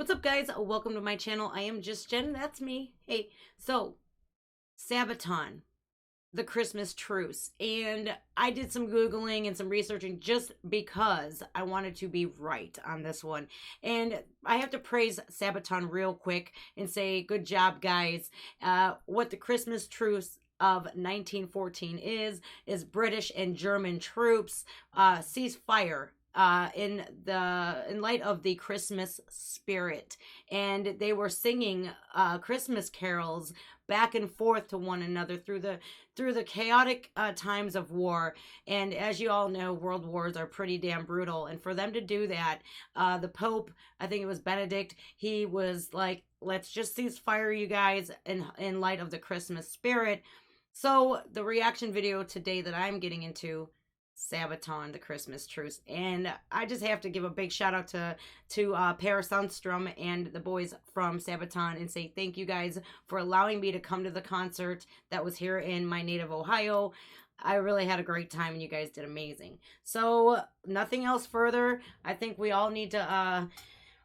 What's up, guys? Welcome to my channel. I am just Jen. That's me. Hey, so Sabaton, the Christmas truce, and I did some Googling and some researching just because I wanted to be right on this one. And I have to praise Sabaton real quick and say, good job, guys. What the Christmas truce of 1914 is British and German troops cease fire in light of the Christmas spirit, and they were singing Christmas carols back and forth to one another through the chaotic times of war. And as you all know, world wars are pretty damn brutal, and for them to do that, the Pope, I think it was Benedict, he was like, let's just cease fire, you guys, in light of the Christmas spirit. So the reaction video today that I'm getting into, Sabaton, the Christmas truce, and I just have to give a big shout out to Per Sundstrom and the boys from Sabaton and say thank you guys for allowing me to come to the concert that was here in my native Ohio. I really had a great time and you guys did amazing. So nothing else further. I think we all need to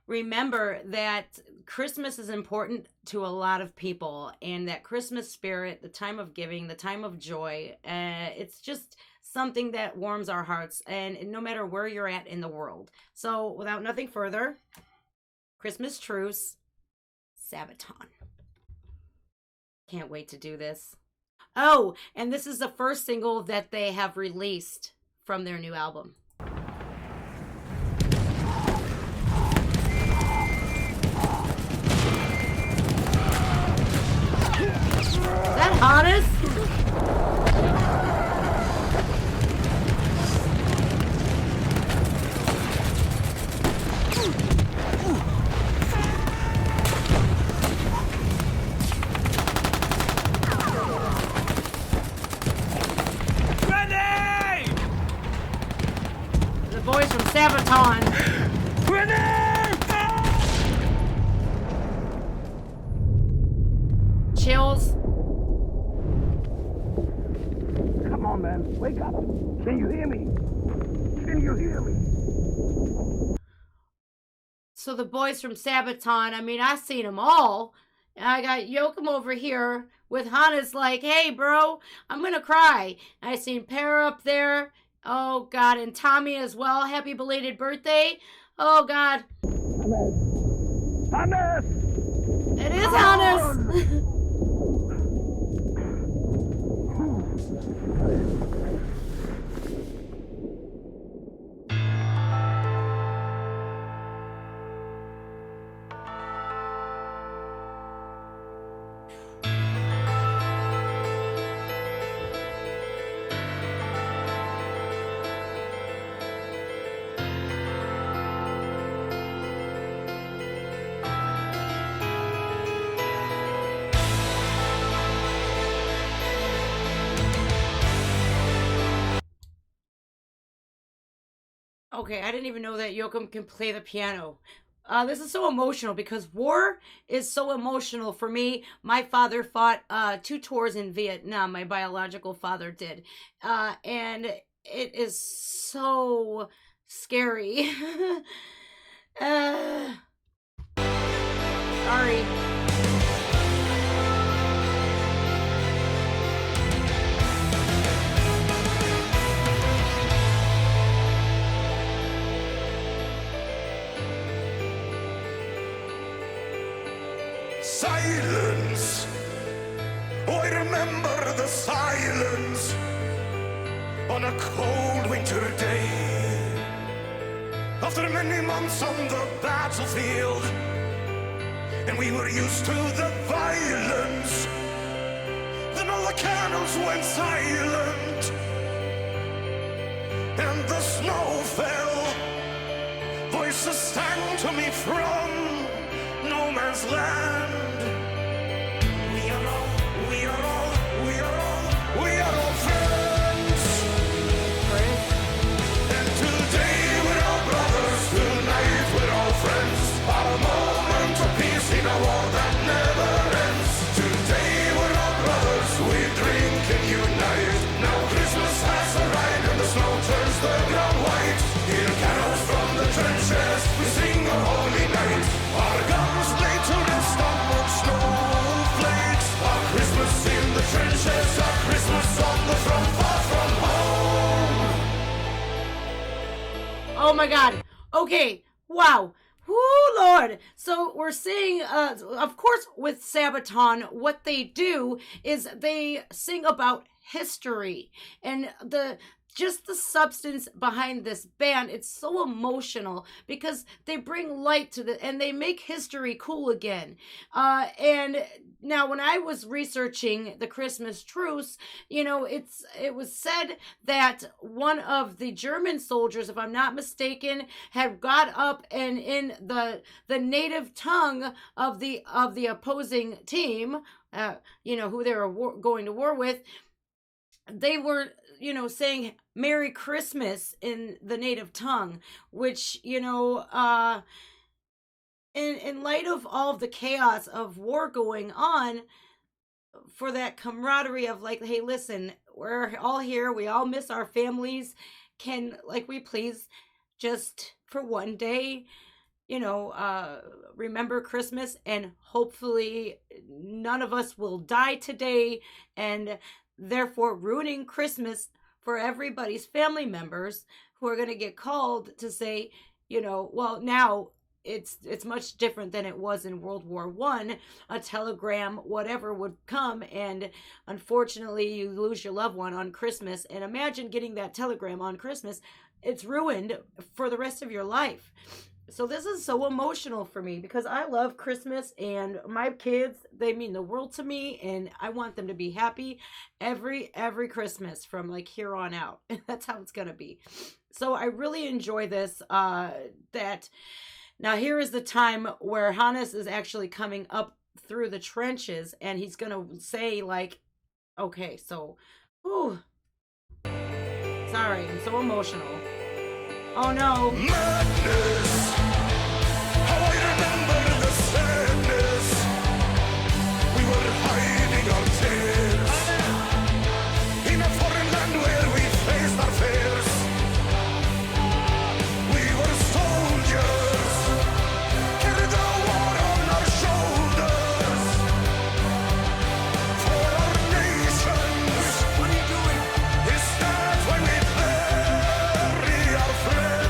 remember that Christmas is important to a lot of people, and that Christmas spirit, the time of giving, the time of joy, it's just something that warms our hearts, and no matter where you're at in the world. So without nothing further, Christmas truce, Sabaton. Can't wait to do this. Oh, and this is the first single that they have released from their new album. Is that Hoodies? The boys from Sabaton. Chills. Come on, man. Wake up. Can you hear me? Can you hear me? So the boys from Sabaton, I mean, I seen them all. I got Yoakum over here with Hannah's like, hey, bro, I'm going to cry. I seen Per up there. Oh, God. And Tommy as well. Happy belated birthday. Oh, God. Hannes! It is Hannes. Okay, I didn't even know that Yoakum can play the piano. This is so emotional because war is so emotional for me. My father fought 2 tours in Vietnam. My biological father did. And it is so scary. Sorry. Silence. Oh, I remember the silence on a cold winter day. After many months on the battlefield, and we were used to the violence, then all the cannons went silent, and the snow fell. Voices sang to me from no man's land. We are all friends. And today we're all brothers, tonight we're all friends. Our moment of peace in a war that never ends. Today we're all brothers, we drink and unite. Now Christmas has arrived and the snow turns the ground white. Hear carols from the trenches, we sing a holy night. Our God Oh my God. Okay. Wow. Whoo, Lord. So we're seeing, of course, with Sabaton, what they do is they sing about history and just the substance behind this band. It's so emotional because they bring light to and they make history cool again. And now when I was researching the Christmas truce, it was said that one of the German soldiers, if I'm not mistaken, had got up and in the native tongue of the opposing team, who they were going to war with, they were saying Merry Christmas in the native tongue, which, in light of all of the chaos of war going on, for that camaraderie of like, hey, listen, we're all here, we all miss our families, can, like, we please just for one day, remember Christmas, and hopefully none of us will die today, and therefore ruining Christmas for everybody's family members who are going to get called to say, well, now it's much different than it was in World War I. A telegram, whatever, would come, and unfortunately you lose your loved one on Christmas. And imagine getting that telegram on Christmas. It's ruined for the rest of your life. So this is so emotional for me because I love Christmas, and my kids, they mean the world to me, and I want them to be happy every Christmas from like here on out. That's how it's going to be. So I really enjoy this, that now here is the time where Hannes is actually coming up through the trenches, and he's going to say like, okay, so, ooh, sorry, I'm so emotional. Oh no. Madness. How I remember the sadness. We were hiding our tears in a foreign land where we faced our fears. We were soldiers, carried the war on our shoulders for our nations. What are you doing? Is that when we bury our friends?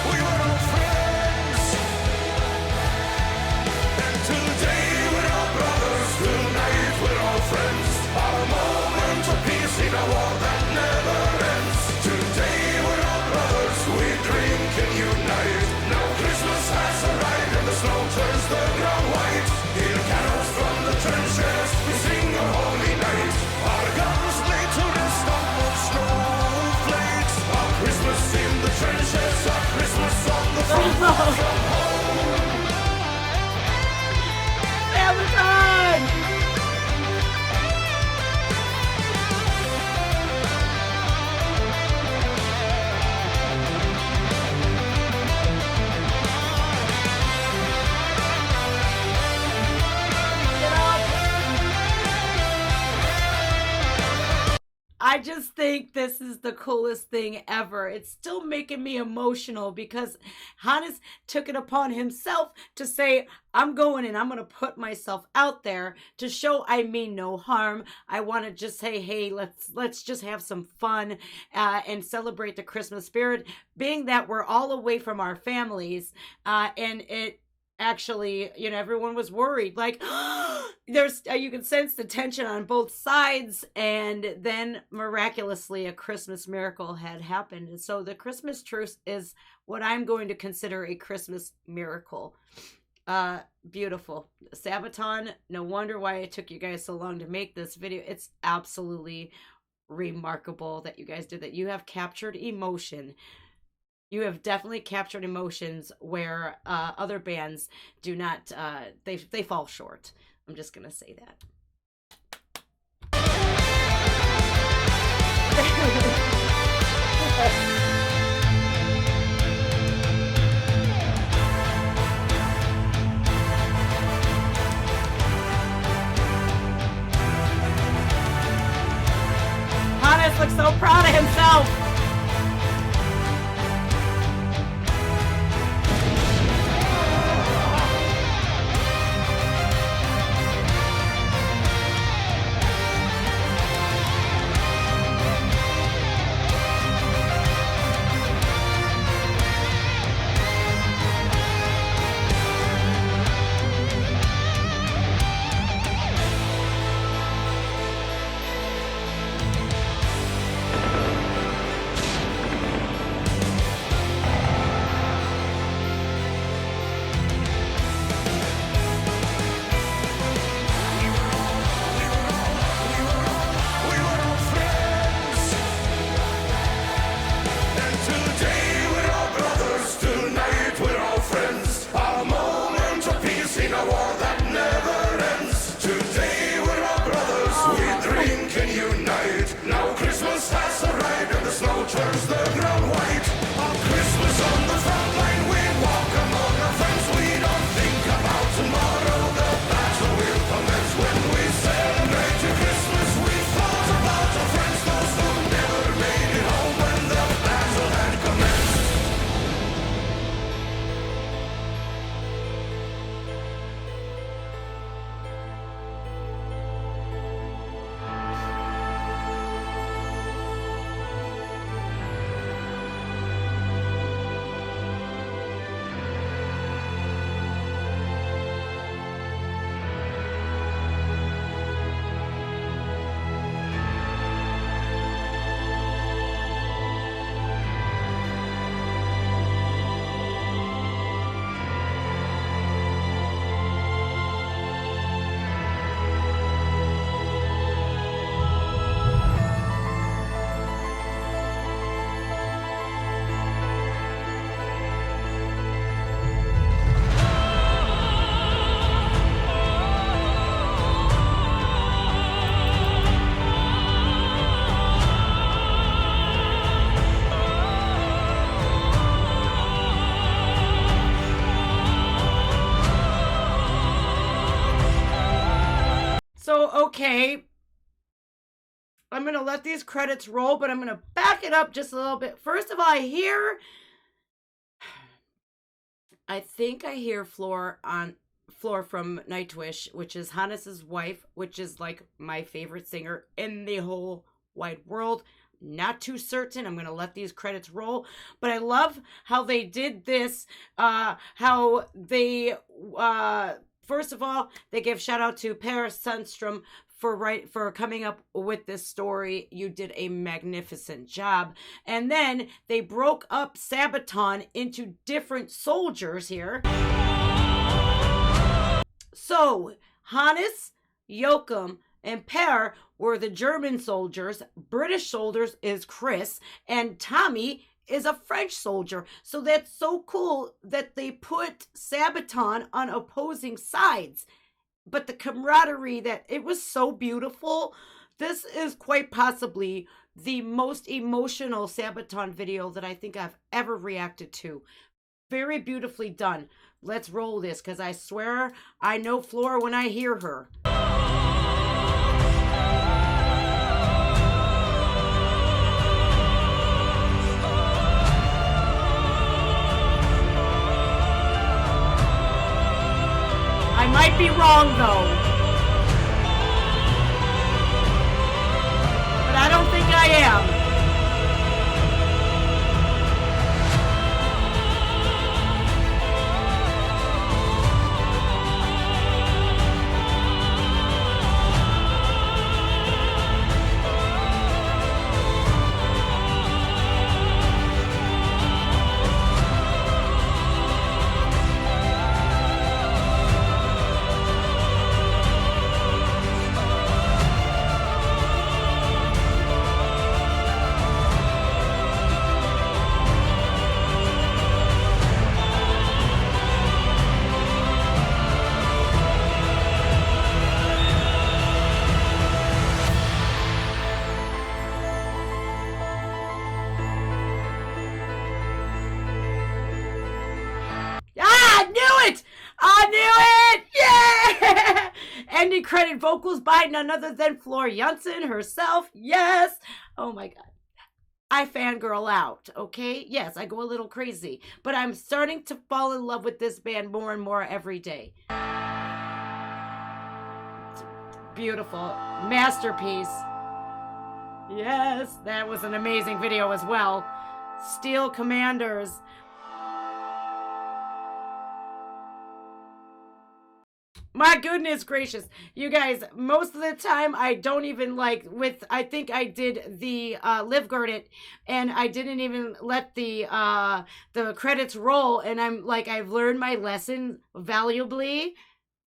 We were all friends. And today we're all brothers, tonight we're all friends. Our moment of peace in a war that never ends. Today we're all brothers, we drink and unite. Now Christmas has arrived and the snow turns the ground white. Hear carols from the trenches, we sing a holy night. Our guns lay to rest on the snowflakes. Our Christmas in the trenches, our Christmas on the front from home. Sabaton! I just think this is the coolest thing ever. It's still making me emotional because Hannes took it upon himself to say, I'm going and I'm going to put myself out there to show I mean no harm. I want to just say, hey, let's just have some fun and celebrate the Christmas spirit, being that we're all away from our families. And it actually, everyone was worried, like, there's you can sense the tension on both sides, and then miraculously a Christmas miracle had happened. And so the Christmas truce is what I'm going to consider a Christmas miracle. Beautiful. Sabaton, no wonder why it took you guys so long to make this video. It's absolutely remarkable that you guys did that. You have captured emotion. You have definitely captured emotions where other bands do not, they fall short. I'm just going to say that. Hannes looks so proud of himself. So, okay. I'm going to let these credits roll, but I'm going to back it up just a little bit. First of all, I think I hear Floor from Nightwish, which is Hannes's wife, which is like my favorite singer in the whole wide world. Not too certain. I'm going to let these credits roll. But I love how they did this. How they, first of all, they give shout out to Per Sundstrom for coming up with this story. You did a magnificent job. And then they broke up Sabaton into different soldiers here. So Hannes, Joachim, and Per were the German soldiers. British soldiers is Chris, and Tommy is a French soldier. So that's so cool that they put Sabaton on opposing sides. But the camaraderie, that it was so beautiful. This is quite possibly the most emotional Sabaton video that I think I've ever reacted to. Very beautifully done. Let's roll this, because I swear I know Floor when I hear her. I might be wrong, though. But I don't think I am. I knew it! Yeah! Ending credit vocals by none other than Floor Jansen herself. Yes! Oh my God. I fangirl out, okay? Yes, I go a little crazy. But I'm starting to fall in love with this band more and more every day. It's beautiful. Masterpiece. Yes, that was an amazing video as well. Steel Commanders. My goodness gracious. You guys, most of the time I don't even I think I did the Live Guard It, and I didn't even let the credits roll, and I'm like, I've learned my lesson valuably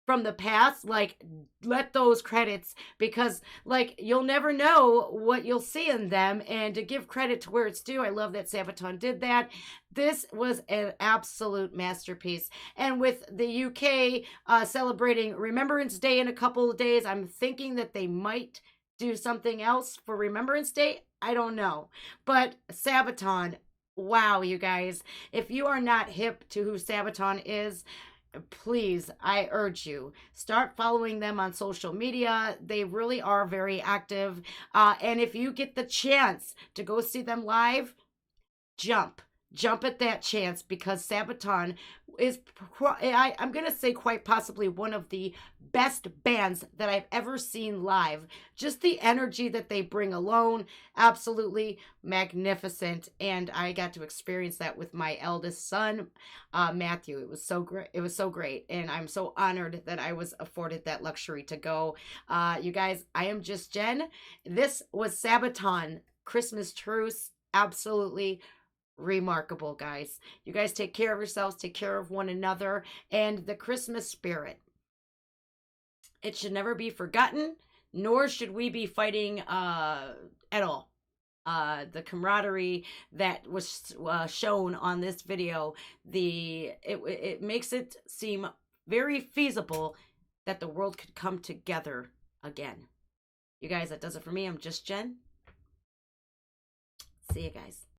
from the past. Like, let those credits, because like you'll never know what you'll see in them, and to give credit to where it's due. I love that Sabaton did that. This was an absolute masterpiece. And with the UK celebrating Remembrance Day in a couple of days, I'm thinking that they might do something else for Remembrance Day. I don't know. But Sabaton, wow, you guys. If you are not hip to who Sabaton is, please, I urge you, start following them on social media. They really are very active. And if you get the chance to go see them live, jump at that chance, because Sabaton is, I'm going to say quite possibly one of the best bands that I've ever seen live. Just the energy that they bring alone, absolutely magnificent. And I got to experience that with my eldest son, Matthew. It was so great. It was so great. And I'm so honored that I was afforded that luxury to go. You guys, I am just Jen. This was Sabaton, Christmas Truce. Absolutely remarkable, guys. You guys take care of yourselves, take care of one another, and the Christmas spirit. It should never be forgotten, nor should we be fighting at all. The camaraderie that was shown on this video, it makes it seem very feasible that the world could come together again. You guys, that does it for me. I'm just Jen. See you guys.